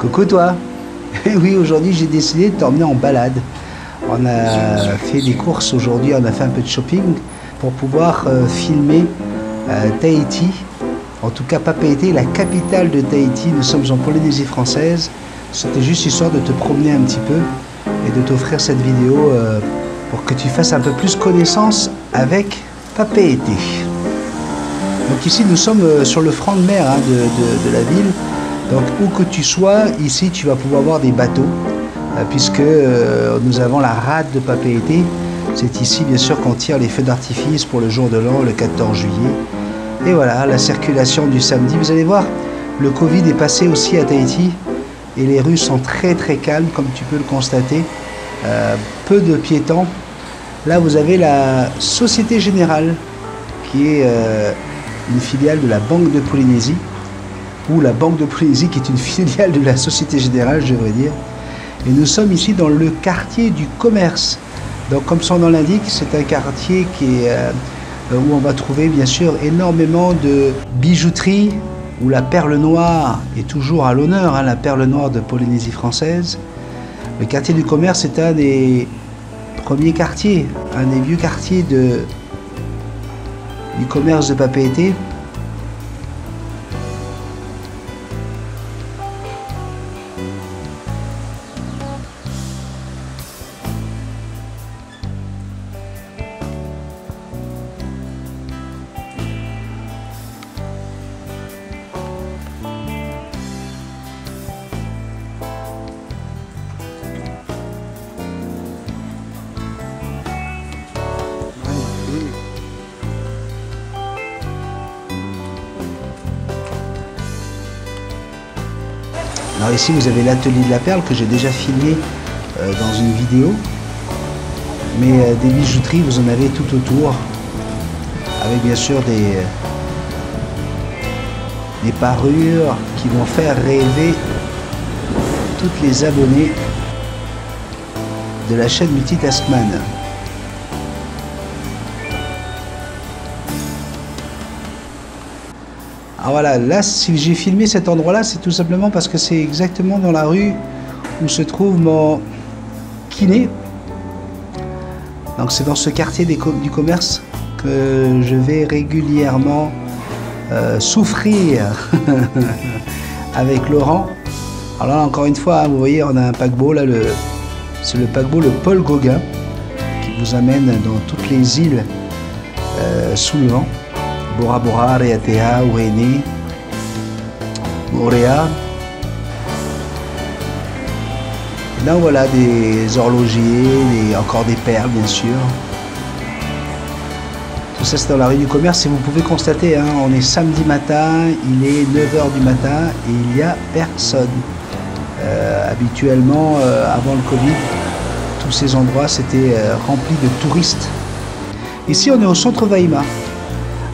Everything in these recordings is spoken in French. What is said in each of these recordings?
Coucou toi. Oui, aujourd'hui j'ai décidé de t'emmener en balade. On a fait des courses aujourd'hui, on a fait un peu de shopping pour pouvoir filmer Tahiti. En tout cas Papeete, la capitale de Tahiti. Nous sommes en Polynésie française. C'était juste histoire de te promener un petit peu et de t'offrir cette vidéo pour que tu fasses un peu plus connaissance avec Papeete. Donc ici nous sommes sur le franc de mer de la ville. Donc où que tu sois, ici tu vas pouvoir voir des bateaux, puisque nous avons la rade de Papeete. C'est ici bien sûr qu'on tire les feux d'artifice pour le jour de l'an, le 14 juillet. Et voilà, la circulation du samedi. Vous allez voir, le Covid est passé aussi à Tahiti et les rues sont très très calmes comme tu peux le constater. Peu de piétons. Là vous avez la Société Générale qui est une filiale de la Banque de Polynésie, ou la Banque de Polynésie qui est une filiale de la Société Générale, je devrais dire. Et nous sommes ici dans le quartier du commerce. Donc comme son nom l'indique, c'est un quartier qui est, où on va trouver bien sûr énormément de bijouterie, où la perle noire est toujours à l'honneur, la perle noire de Polynésie française. Le quartier du commerce est un des premiers quartiers, un des vieux quartiers du commerce de Papeete. Alors ici vous avez l'atelier de la perle que j'ai déjà filmé dans une vidéo, mais des bijouteries vous en avez tout autour, avec bien sûr des parures qui vont faire rêver toutes les abonnés de la chaîne Multitaskman. Alors voilà, là si j'ai filmé cet endroit là, c'est tout simplement parce que c'est exactement dans la rue où se trouve mon kiné. Donc c'est dans ce quartier du commerce que je vais régulièrement souffrir avec Laurent. Alors là encore une fois, vous voyez, on a un paquebot là, c'est le paquebot le Paul Gauguin qui vous amène dans toutes les îles sous le vent. Bora Bora, Reatea, Uene, Morea. Et là voilà des horlogers, encore des perles bien sûr. Tout ça c'est dans la rue du commerce et vous pouvez constater, on est samedi matin, il est 9 h du matin et il n'y a personne. Habituellement, avant le Covid, tous ces endroits s'étaient remplis de touristes. Ici on est au centre Waima.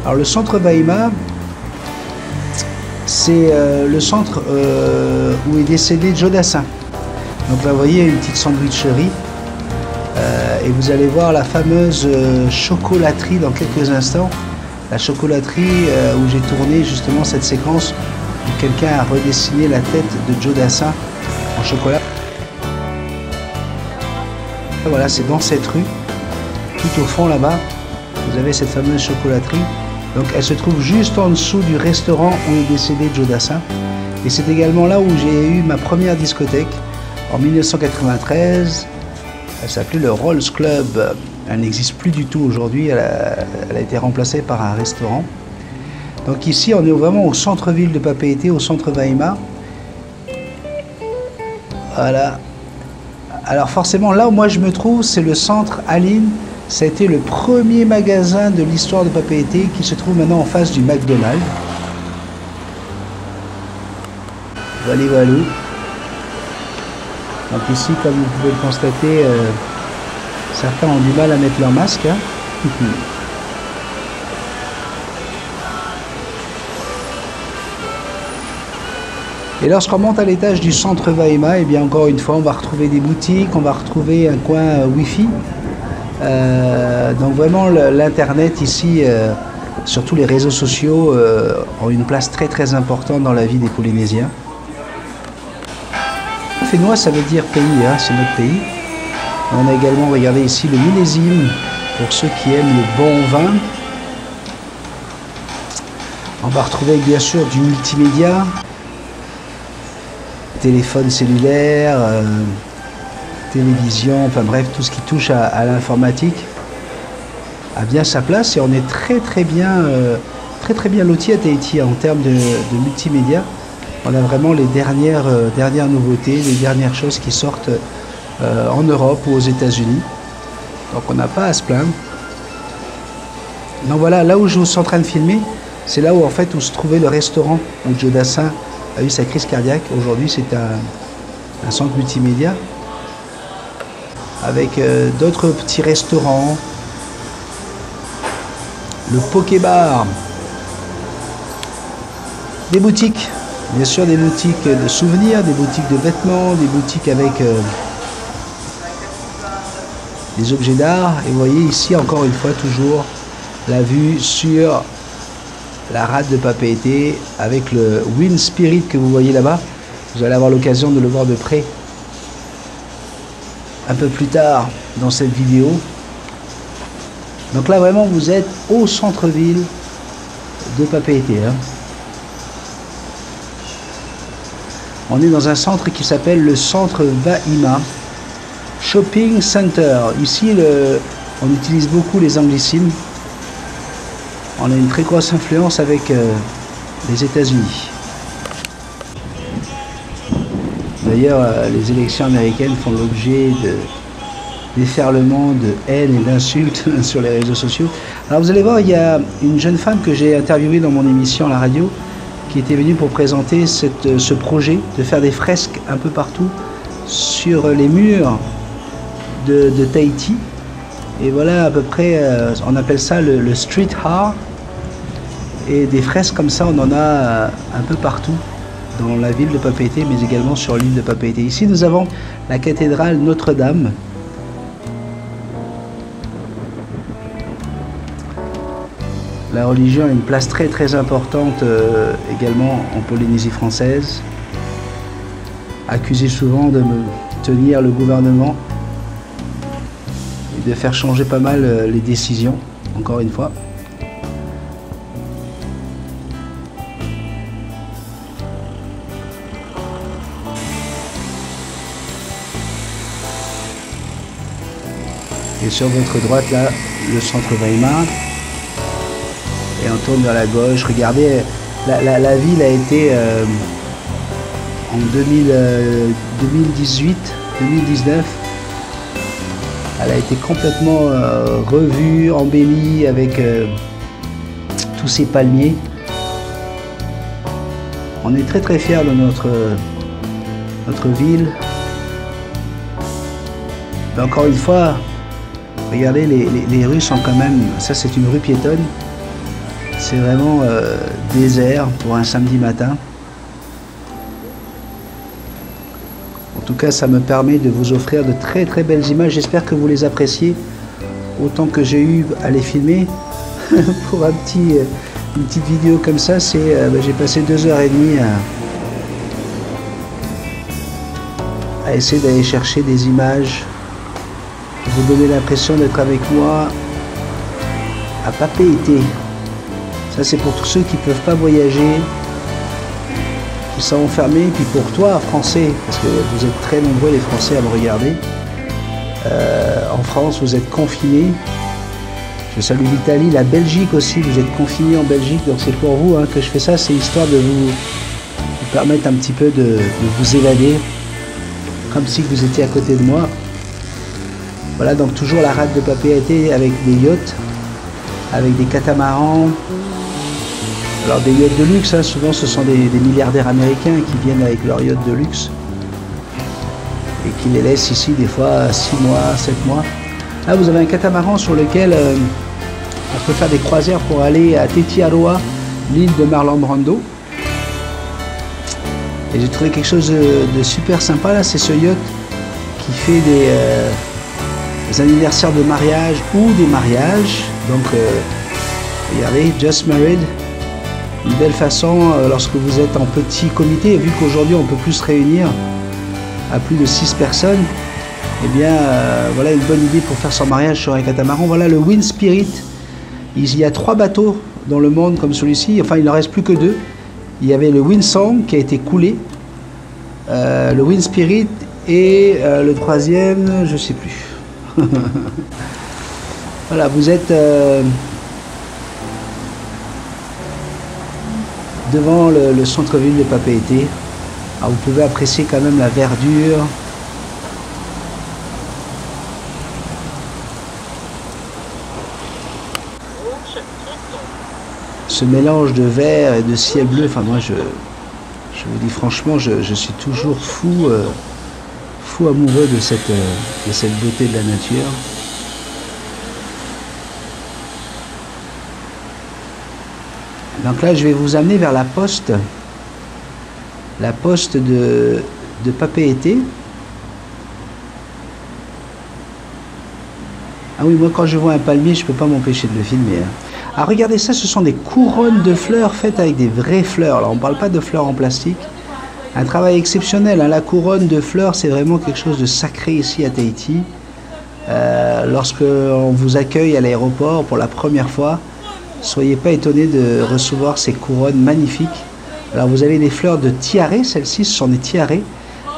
Alors le centre Waima, c'est le centre où est décédé Joe Dassin. Donc là vous voyez une petite sandwicherie et vous allez voir la fameuse chocolaterie dans quelques instants. La chocolaterie où j'ai tourné justement cette séquence où quelqu'un a redessiné la tête de Joe Dassin en chocolat. Et voilà, c'est dans cette rue, tout au fond là-bas, vous avez cette fameuse chocolaterie. Donc elle se trouve juste en dessous du restaurant où est décédé Joe Dassin. Et c'est également là où j'ai eu ma première discothèque en 1993. Elle s'appelait le Rolls Club. Elle n'existe plus du tout aujourd'hui. Elle a été remplacée par un restaurant. Donc ici on est vraiment au centre-ville de Papeete, au centre Waima. Voilà. Alors forcément là où moi je me trouve, c'est le centre Aline. Ça a été le premier magasin de l'histoire de Papeete qui se trouve maintenant en face du McDonald's. Voilà, voilà. Donc ici, comme vous pouvez le constater, certains ont du mal à mettre leur masque. Et lorsqu'on monte à l'étage du centre Waima, et bien encore une fois, on va retrouver des boutiques, on va retrouver un coin Wi-Fi. Donc vraiment l'internet ici, surtout les réseaux sociaux, ont une place très très importante dans la vie des Polynésiens. Fénois, ça veut dire pays, hein, c'est notre pays. On a également, regardez ici, le millésime, pour ceux qui aiment le bon vin. On va retrouver bien sûr du multimédia, téléphone cellulaire, télévision, enfin bref, tout ce qui touche à l'informatique a bien sa place et on est très bien loti à Tahiti en termes de multimédia. On a vraiment les dernières nouveautés, les dernières choses qui sortent en Europe ou aux États-Unis. Donc on n'a pas à se plaindre. Donc voilà, là où je suis en train de filmer, c'est là où en fait où se trouvait le restaurant où Joe Dassin a eu sa crise cardiaque. Aujourd'hui c'est un centre multimédia avec d'autres petits restaurants, le Pokébar, des boutiques, bien sûr des boutiques de souvenirs, des boutiques de vêtements, des boutiques avec des objets d'art. Et vous voyez ici encore une fois toujours la vue sur la rade de Papeete avec le Wind Spirit que vous voyez là-bas. Vous allez avoir l'occasion de le voir de près un peu plus tard dans cette vidéo. Donc là vraiment vous êtes au centre-ville de Papeete, hein. On est dans un centre qui s'appelle le centre Vahima Shopping Center. Ici on utilise beaucoup les anglicismes. On a une très grosse influence avec les États-Unis. D'ailleurs, les élections américaines font l'objet de déferlements de haine et d'insultes sur les réseaux sociaux. Alors vous allez voir, il y a une jeune femme que j'ai interviewée dans mon émission à la radio qui était venue pour présenter ce projet de faire des fresques un peu partout sur les murs de Tahiti. Et voilà à peu près, on appelle ça le street art. Et des fresques comme ça, on en a un peu partout dans la ville de Papeete, mais également sur l'île de Papeete. Ici, nous avons la cathédrale Notre-Dame. La religion a une place très importante également en Polynésie française. Accusé souvent de me tenir le gouvernement et de faire changer pas mal les décisions, encore une fois. Et sur votre droite, là, le centre Vahima. Et on tourne vers la gauche. Regardez, la ville a été en 2018, 2019. Elle a été complètement revue, embellie avec tous ces palmiers. On est très fiers de notre ville. Mais encore une fois, regardez, les rues sont quand même... Ça, c'est une rue piétonne. C'est vraiment désert pour un samedi matin. En tout cas, ça me permet de vous offrir de très belles images. J'espère que vous les appréciez autant que j'ai eu à les filmer. Pour une petite vidéo comme ça, j'ai passé 2h30 à essayer d'aller chercher des images, vous donner l'impression d'être avec moi à Papeete. Ça, c'est pour tous ceux qui ne peuvent pas voyager, qui sont enfermés. Puis pour toi, Français, parce que vous êtes très nombreux les Français à me regarder, en France, vous êtes confinés. Je salue l'Italie, la Belgique aussi, vous êtes confinés en Belgique, donc c'est pour vous que je fais ça, c'est histoire de vous permettre un petit peu de vous évader, comme si vous étiez à côté de moi. Voilà, donc toujours la rade de Papeete avec des yachts, avec des catamarans. Alors des yachts de luxe, hein, souvent ce sont des milliardaires américains qui viennent avec leurs yachts de luxe et qui les laissent ici des fois 6 mois, 7 mois. Là vous avez un catamaran sur lequel on peut faire des croisières pour aller à Tetiaroa, l'île de Marlon Brando. Et j'ai trouvé quelque chose de super sympa là, c'est ce yacht qui fait des anniversaires de mariage ou des mariages. Donc regardez, Just Married, une belle façon lorsque vous êtes en petit comité, et vu qu'aujourd'hui on peut plus se réunir, à plus de 6 personnes, eh bien voilà une bonne idée pour faire son mariage sur un catamaran. Voilà le Wind Spirit. Il y a 3 bateaux dans le monde comme celui-ci, enfin il n'en reste plus que 2. Il y avait le Windsong qui a été coulé, le Wind Spirit et le troisième, je sais plus. Voilà, vous êtes devant le centre-ville de Papeete. Alors vous pouvez apprécier quand même la verdure. Ce mélange de vert et de ciel bleu, enfin moi je vous dis franchement, je suis toujours fou amoureux de cette beauté de la nature. Donc là je vais vous amener vers la poste de Papeete. Ah oui, moi quand je vois un palmier, je peux pas m'empêcher de le filmer. Ah, regardez ça, ce sont des couronnes de fleurs faites avec des vraies fleurs. Alors on ne parle pas de fleurs en plastique. Un travail exceptionnel, hein. La couronne de fleurs, c'est vraiment quelque chose de sacré ici à Tahiti. Lorsque on vous accueille à l'aéroport pour la première fois, soyez pas étonnés de recevoir ces couronnes magnifiques. Alors vous avez des fleurs de tiare, celles-ci ce sont des tiare.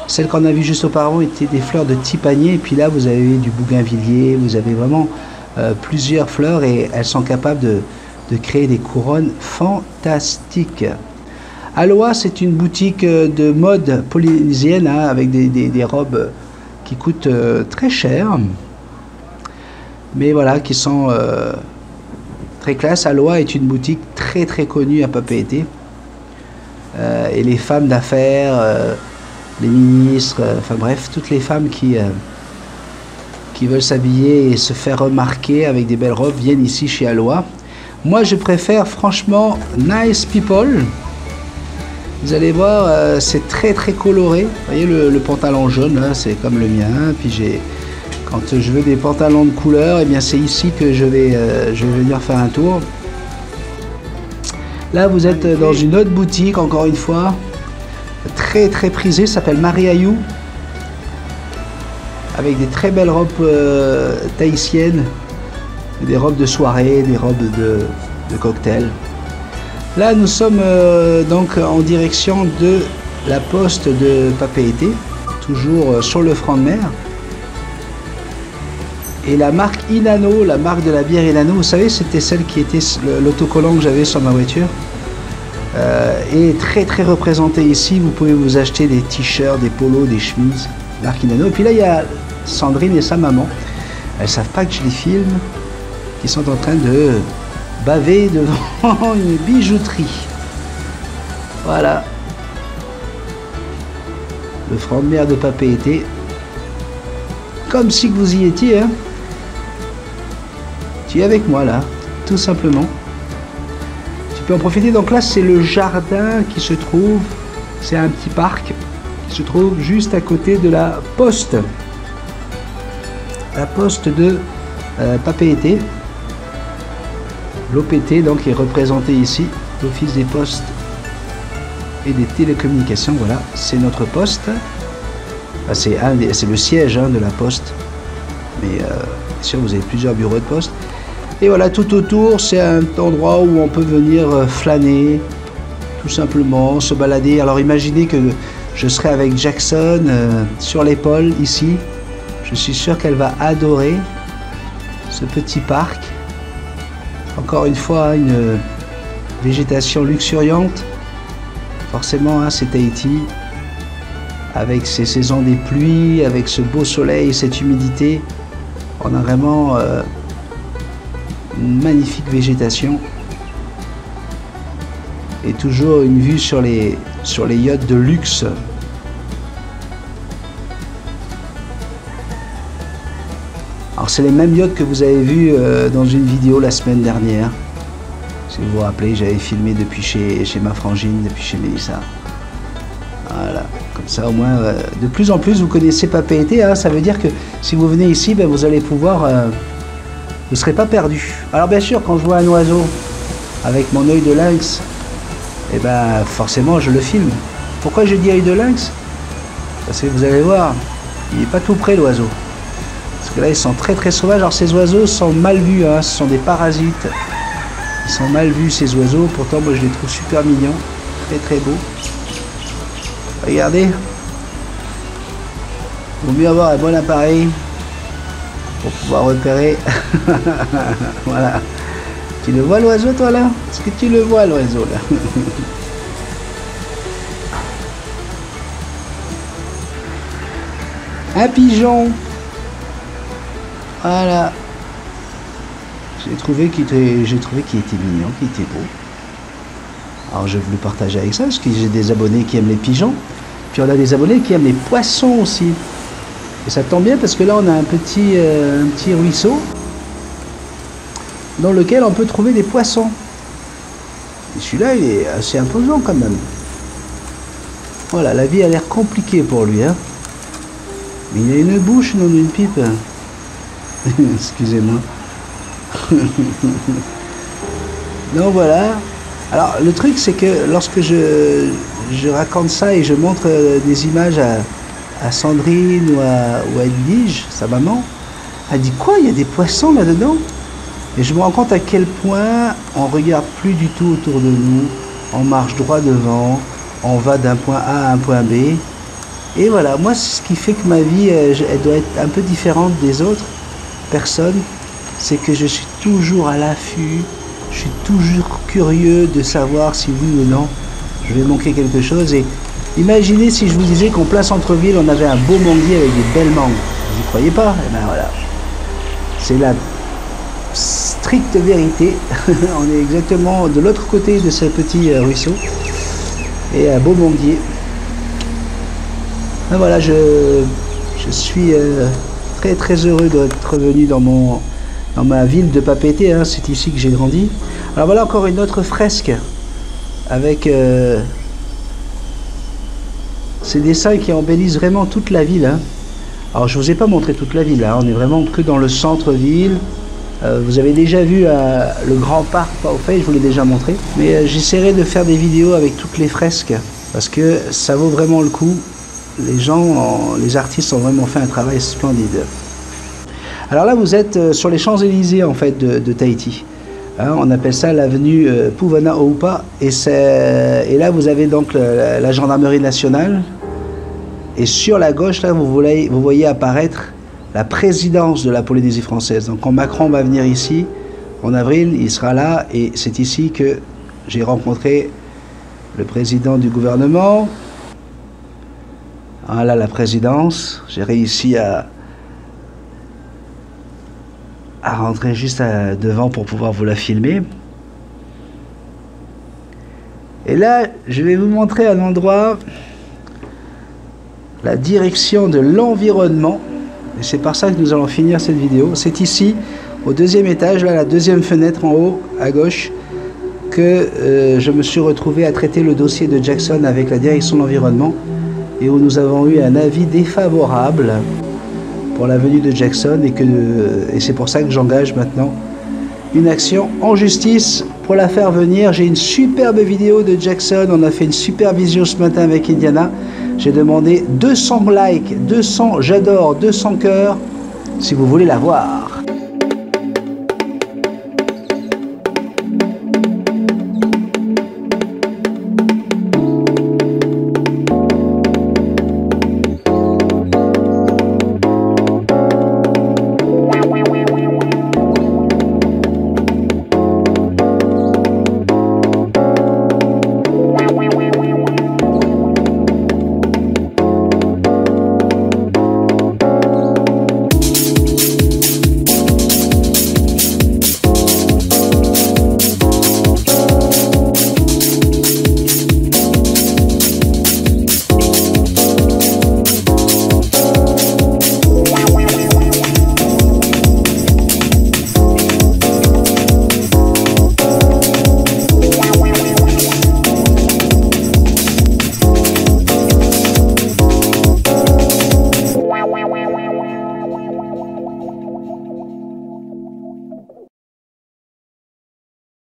Celles qu'on a vues juste auparavant étaient des fleurs de tipanier, et puis là vous avez du bougainvillier, vous avez vraiment plusieurs fleurs et elles sont capables de créer des couronnes fantastiques. Aloha, c'est une boutique de mode polynésienne, hein, avec des robes qui coûtent très cher, mais voilà, qui sont très classe. Aloha est une boutique très très connue à Papeete. Et les femmes d'affaires, les ministres, enfin bref, toutes les femmes qui veulent s'habiller et se faire remarquer avec des belles robes viennent ici chez Aloha. Moi je préfère franchement Nice People. Vous allez voir, c'est très très coloré. Vous voyez le pantalon jaune là, c'est comme le mien. Puis quand je veux des pantalons de couleur, et bien c'est ici que je vais venir faire un tour. Là vous êtes dans une autre boutique, encore une fois, très très prisée, s'appelle Mariayu, avec des très belles robes tahitiennes, des robes de soirée, des robes de cocktail. Là nous sommes donc en direction de la poste de Papeete, toujours sur le front de mer. Et la marque Inano, la marque de la bière Inano, vous savez, c'était celle qui était l'autocollant que j'avais sur ma voiture, est très très représentée ici. Vous pouvez vous acheter des t-shirts, des polos, des chemises, marque Inano. Et puis là il y a Sandrine et sa maman, elles savent pas que je les filme, qui sont en train de baver devant une bijouterie. Voilà, le front de mer de Papeete, comme si que vous y étiez, hein. Tu es avec moi là, tout simplement. Tu peux en profiter. Donc là c'est le jardin qui se trouve, c'est un petit parc qui se trouve juste à côté de la poste de Papeete. L'OPT donc est représenté ici, l'Office des Postes et des Télécommunications. Voilà, c'est notre poste. C'est le siège, hein, de la poste, mais bien sûr vous avez plusieurs bureaux de poste. Et voilà, tout autour c'est un endroit où on peut venir flâner, tout simplement, se balader. Alors imaginez que je serai avec Jackson sur l'épaule ici. Je suis sûr qu'elle va adorer ce petit parc. Encore une fois, une végétation luxuriante. Forcément, hein, c'est Tahiti, avec ces saisons des pluies, avec ce beau soleil, cette humidité. On a vraiment une magnifique végétation. Et toujours une vue sur les yachts de luxe. Alors c'est les mêmes yachts que vous avez vus dans une vidéo la semaine dernière. Si vous vous rappelez, j'avais filmé depuis chez ma frangine, depuis chez Mélissa. Voilà, comme ça au moins, de plus en plus vous connaissez Papeete, hein, ça veut dire que si vous venez ici, ben, vous allez pouvoir, vous ne serez pas perdu. Alors bien sûr, quand je vois un oiseau avec mon œil de lynx, et ben forcément je le filme. Pourquoi je dis œil de lynx? Parce que vous allez voir, il n'est pas tout près l'oiseau. Parce que là, ils sont très très sauvages. Alors ces oiseaux sont mal vus, hein. Ce sont des parasites. Ils sont mal vus ces oiseaux. Pourtant, moi, je les trouve super mignons. Très très beaux. Regardez. Il vaut mieux avoir un bon appareil pour pouvoir repérer. Voilà. Tu le vois l'oiseau, toi, là? Est-ce que tu le vois, l'oiseau, là? Un pigeon. Voilà. J'ai trouvé qu'il était mignon, qu'il était beau. Alors je voulais partager avec ça, parce que j'ai des abonnés qui aiment les pigeons. Puis on a des abonnés qui aiment les poissons aussi. Et ça tombe bien parce que là on a un petit ruisseau dans lequel on peut trouver des poissons. Et celui-là il est assez imposant quand même. Voilà, la vie a l'air compliquée pour lui, hein. Mais il a une bouche, non une pipe. Excusez-moi. Donc voilà. Alors le truc c'est que lorsque je raconte ça et je montre des images à Sandrine ou à Edwige, sa maman, elle dit quoi, il y a des poissons là-dedans? Et je me rends compte à quel point on regarde plus du tout autour de nous, on marche droit devant, on va d'un point A à un point B. Et voilà, moi ce qui fait que ma vie elle doit être un peu différente des autres personnes, c'est que je suis toujours à l'affût, je suis toujours curieux de savoir si oui ou non je vais manquer quelque chose. Et imaginez si je vous disais qu'en plein centre-ville on avait un beau manguier avec des belles mangues. Vous n'y croyez pas? Eh bien voilà, c'est la stricte vérité. On est exactement de l'autre côté de ce petit ruisseau et un beau manguier. Ben voilà, je suis très très heureux d'être venu dans ma ville de Papeete, hein. C'est ici que j'ai grandi. Alors voilà encore une autre fresque avec ces dessins qui embellissent vraiment toute la ville, hein. Alors je vous ai pas montré toute la ville, hein. On est vraiment que dans le centre-ville. Vous avez déjà vu le grand parc Paufei, je vous l'ai déjà montré. Mais j'essaierai de faire des vidéos avec toutes les fresques parce que ça vaut vraiment le coup. Les artistes ont vraiment fait un travail splendide. Alors là, vous êtes sur les Champs-Élysées en fait de Tahiti. Hein, on appelle ça l'avenue Puvana-Oupa. Et là, vous avez donc la gendarmerie nationale. Et sur la gauche, là, vous voyez apparaître la présidence de la Polynésie française. Donc quand Macron va venir ici, en avril, il sera là. Et c'est ici que j'ai rencontré le président du gouvernement. Voilà la présidence. J'ai réussi à rentrer juste devant pour pouvoir vous la filmer. Et là, je vais vous montrer un endroit, la direction de l'environnement. Et c'est par ça que nous allons finir cette vidéo. C'est ici, au deuxième étage, là, la deuxième fenêtre en haut, à gauche, que je me suis retrouvé à traiter le dossier de Jackson avec la direction de l'environnement. Et où nous avons eu un avis défavorable pour la venue de Jackson et c'est pour ça que j'engage maintenant une action en justice pour la faire venir. J'ai une superbe vidéo de Jackson, on a fait une super vision ce matin avec Indiana. J'ai demandé 200 likes, 200 j'adore, 200 cœurs si vous voulez la voir.